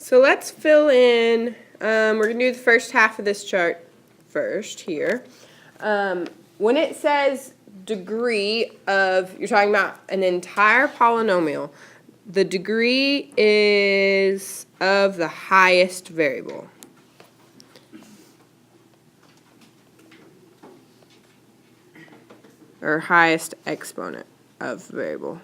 So let's fill in, we're going to do the first half of this chart first here. When it says degree of, you're talking about an entire polynomial, the degree is of the highest variable. Or highest exponent of variable.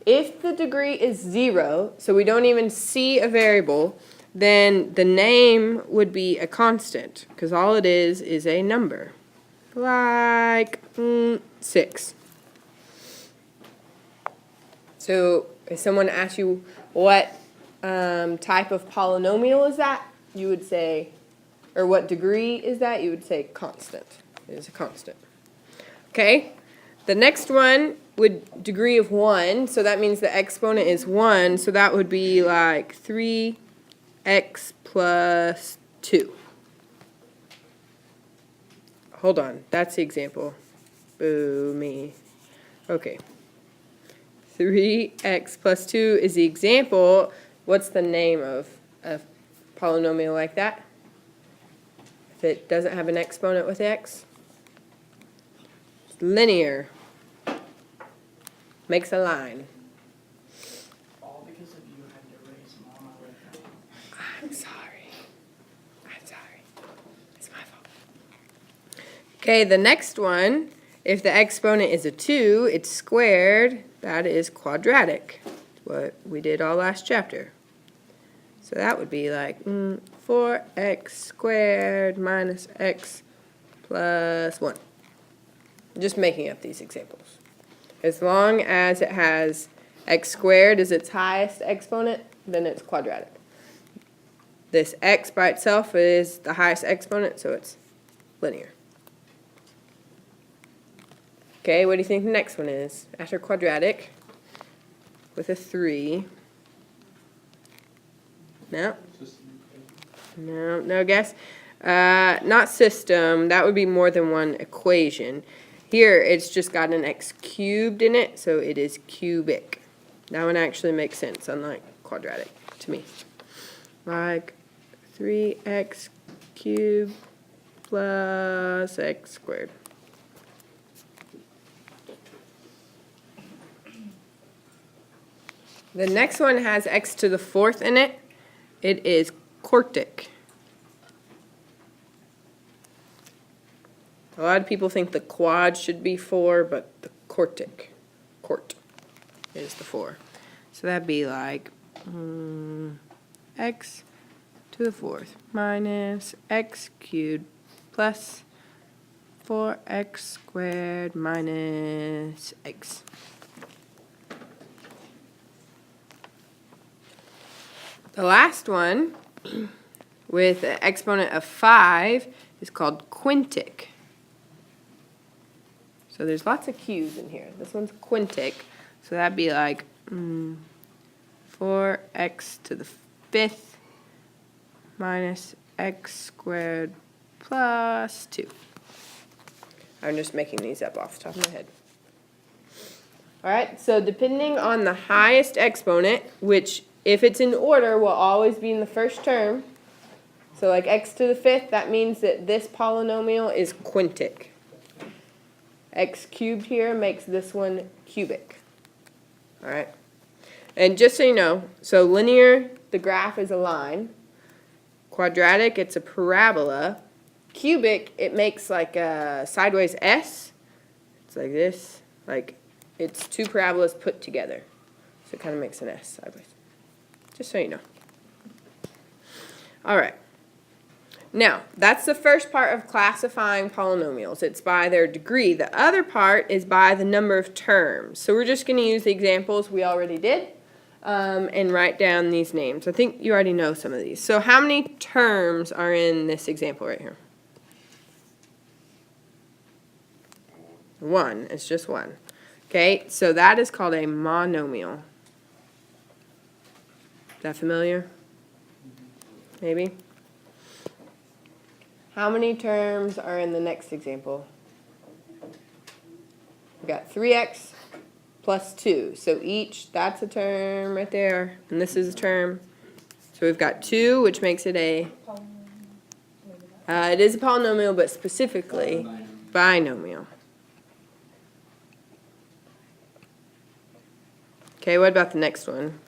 If the degree is 0, so we don't even see a variable, then the name would be a constant, because all it is a number, like 6. So if someone asks you what type of polynomial is that, you would say, or what degree is that, you would say constant. It is a constant. Okay? The next one would degree of 1, so that means the exponent is 1, so that would be like 3x plus 2. Hold on, that's the example. Boo me. Okay. 3x plus 2 is the example. What's the name of a polynomial like that? If it doesn't have an exponent with x? It's linear. Makes a line. All because of you had to raise Mama with that. I'm sorry. I'm sorry. It's my fault. Okay, the next one, if the exponent is a 2, it's squared. That is quadratic. What we did all last chapter. So that would be like 4x squared minus x plus 1. I'm just making up these examples. As long as it has x squared as its highest exponent, then it's quadratic. This x by itself is the highest exponent, so it's linear. Okay, what do you think the next one is? After quadratic, with a 3. No? No guess? Not system. That would be more than one equation. Here, it's just got an x cubed in it, so it is cubic. That one actually makes sense, unlike quadratic to me. Like 3x cubed plus x squared. The next one has x to the 4th in it. It is quartic. A lot of people think the quad should be 4, but the quartic, quart, is the 4. So that'd be like x to the 4th minus x cubed plus 4x squared minus x. The last one, with an exponent of 5, is called quintic. So there's lots of q's in here. This one's quintic. So that'd be like 4x to the 5th minus x squared plus 2. I'm just making these up off the top of my head. All right, so depending on the highest exponent, which if it's in order will always be in the first term, so like x to the 5th, that means that this polynomial is quintic. X cubed here makes this one cubic. All right, and just so you know, so linear, the graph is a line. Quadratic, it's a parabola. Cubic, it makes like a sideways S. It's like this, like it's two parabolas put together. So it kind of makes an S sideways. Just so you know. All right. Now, that's the first part of classifying polynomials. It's by their degree. The other part is by the number of terms. So we're just going to use the examples we already did and write down these names. I think you already know some of these. So how many terms are in this example right here? 1. It's just 1. Okay, so that is called a monomial. Is that familiar? Maybe? How many terms are in the next example? We've got 3x plus 2. So each, that's a term right there, and this is a term. So we've got 2, which makes it a, it is a polynomial, but specifically binomial. Okay, what about the next one?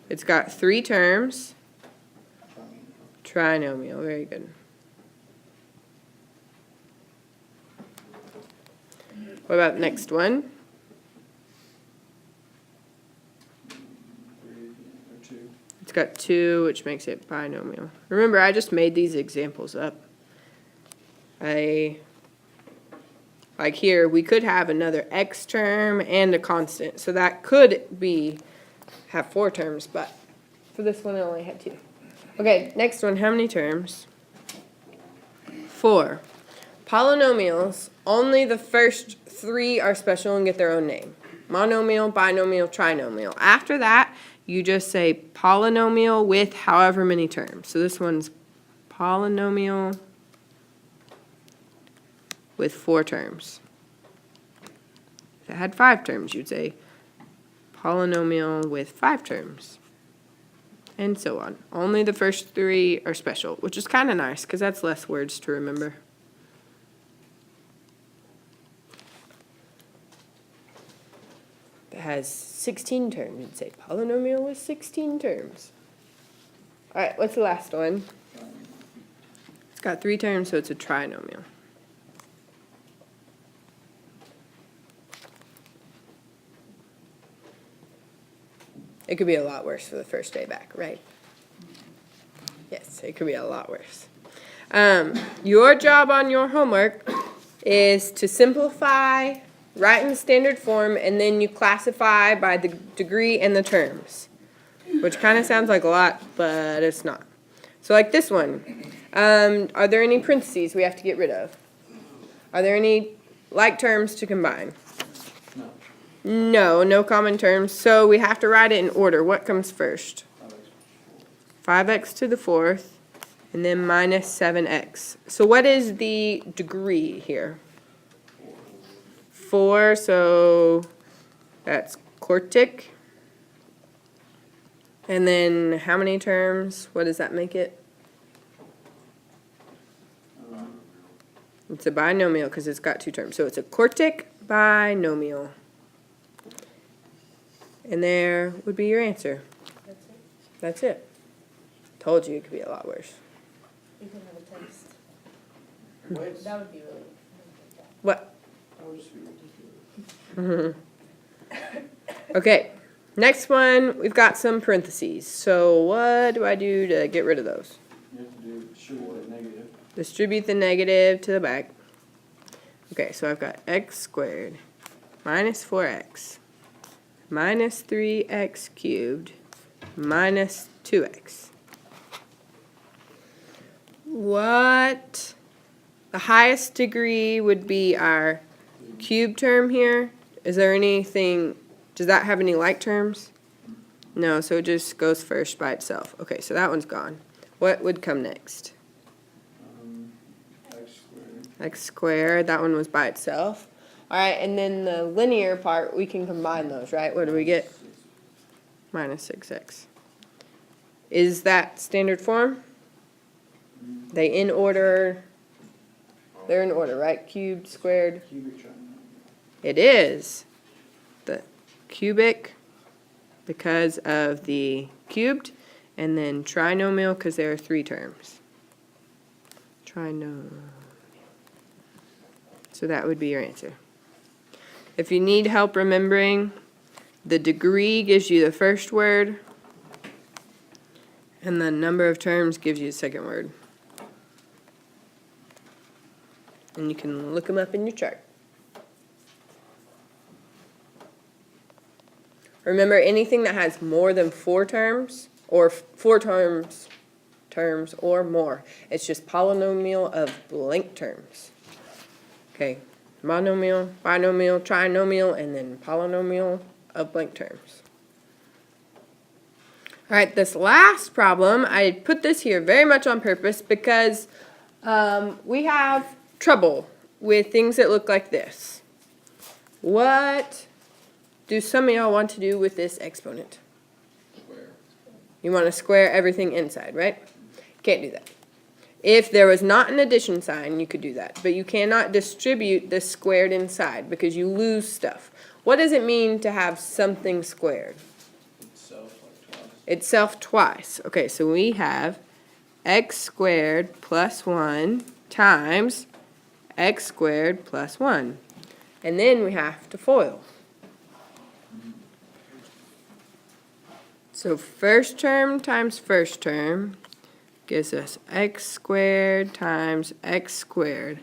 It's got 3 terms. Trinomial, very good. What about the next one? It's got 2, which makes it binomial. Remember, I just made these examples up. Like here, we could have another x term and a constant. So that could have 4 terms, but for this one, it only had 2. Okay, next one, how many terms? 4. Polynomials, only the first 3 are special and get their own name. Monomial, binomial, trinomial. After that, you just say polynomial with however many terms. So this one's polynomial with 4 terms. If it had 5 terms, you'd say polynomial with 5 terms. And so on. Only the first 3 are special, which is kind of nice because that's less words to remember. If it has 16 terms, you'd say polynomial with 16 terms. All right, what's the last one? It's got 3 terms, so it's a trinomial. It could be a lot worse for the first day back, right? Yes, it could be a lot worse. Your job on your homework is to simplify, write in standard form, and then you classify by the degree and the terms, which kind of sounds like a lot, but it's not. So like this one, are there any parentheses we have to get rid of? Are there any like terms to combine? No, no common terms. So we have to write it in order. What comes first? 5x to the 4th, and then minus 7x. So what is the degree here? 4, so that's quartic. And then how many terms? What does that make it? It's a binomial because it's got 2 terms. So it's a quartic binomial. And there would be your answer. That's it. That's it. Told you it could be a lot worse. You can have a taste. Wait. That would be really. What? That would just be ridiculous. Okay. Next one, we've got some parentheses. So what do I do to get rid of those? You have to do distribute that negative. Distribute the negative to the back. Okay, so I've got x squared minus 4x minus 3x cubed minus 2x. What? The highest degree would be our cube term here. Is there anything, does that have any like terms? No, so it just goes first by itself. Okay, so that one's gone. What would come next? X squared. X squared, that one was by itself. All right, and then the linear part, we can combine those, right? What do we get? Minus 6x. Is that standard form? They in order, they're in order, right? Cubed, squared. Cubic trinomial. It is the cubic because of the cubed, and then trinomial because there are 3 terms. Trinomial. So that would be your answer. If you need help remembering, the degree gives you the first word, and the number of terms gives you the second word. And you can look them up in your chart. Remember, anything that has more than 4 terms, or 4 terms or more, it's just polynomial of blank terms. Okay, monomial, binomial, trinomial, and then polynomial of blank terms. All right, this last problem, I put this here very much on purpose because we have trouble with things that look like this. What do some of y'all want to do with this exponent? Square. You want to square everything inside, right? Can't do that. If there was not an addition sign, you could do that. But you cannot distribute the squared inside because you lose stuff. What does it mean to have something squared? Itself like twice. Itself twice. Okay, so we have x squared plus 1 times x squared plus 1. And then we have to FOIL. So first term times first term gives us x squared times x squared.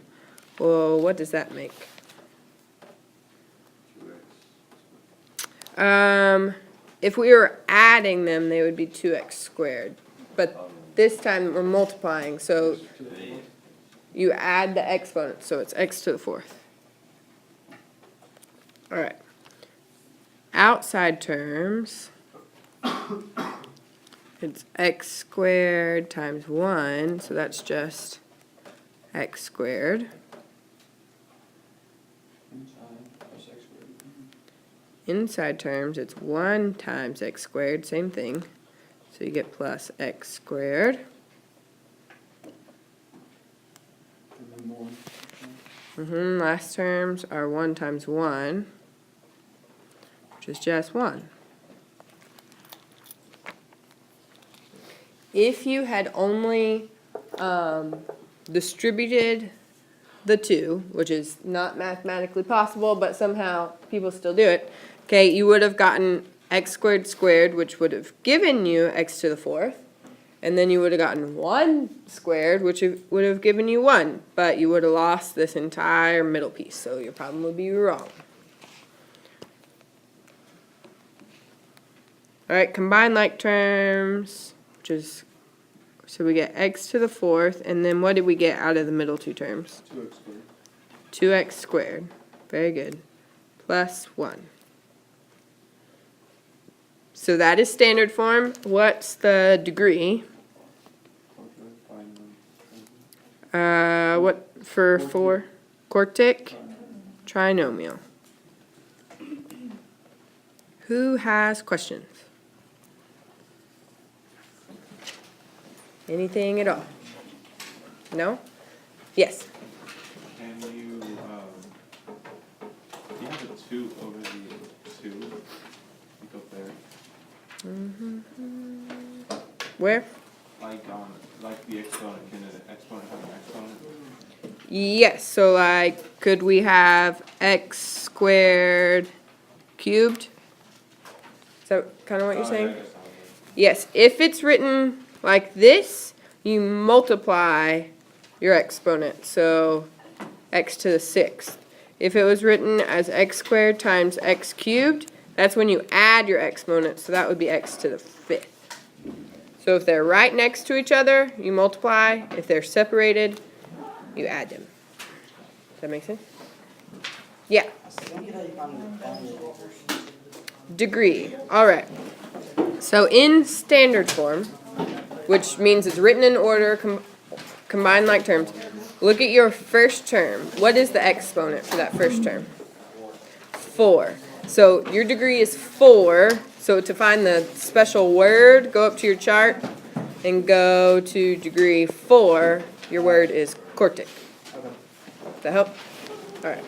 Well, what does that make? 2x. If we were adding them, they would be 2x squared. But this time we're multiplying, so you add the exponent, so it's x to the 4th. All right. Outside terms, it's x squared times 1, so that's just x squared. inside terms, it's 1 times x squared, same thing. So you get plus x squared. Last terms are 1 times 1, which is just 1. If you had only distributed the 2, which is not mathematically possible, but somehow people still do it, okay, you would have gotten x squared squared, which would have given you x to the 4th. And then you would have gotten 1 squared, which would have given you 1. But you would have lost this entire middle piece, so your problem would be wrong. All right, combine like terms, which is, so we get x to the 4th, and then what did we get out of the middle two terms? 2x squared. 2x squared. Very good. Plus 1. So that is standard form. What's the degree? What for 4? Quartic? Trinomial. Who has questions? Anything at all? No? Yes? Can you, do you have a 2 over the 2? Like up there? Where? Like the exponent, can an exponent have an exponent? Yes, so like, could we have x squared cubed? Is that kind of what you're saying? I guess I'll Yes, if it's written like this, you multiply your exponent, so x to the 6th. If it was written as x squared times x cubed, that's when you add your exponent, so that would be x to the 5th. So if they're right next to each other, you multiply. If they're separated, you add them. Does that make sense? Yeah. Degree. All right. So in standard form, which means it's written in order, combined like terms, look at your first term. What is the exponent for that first term? 4. So your degree is 4. So to find the special word, go up to your chart and go to degree 4. Your word is quartic. Does that help? All right.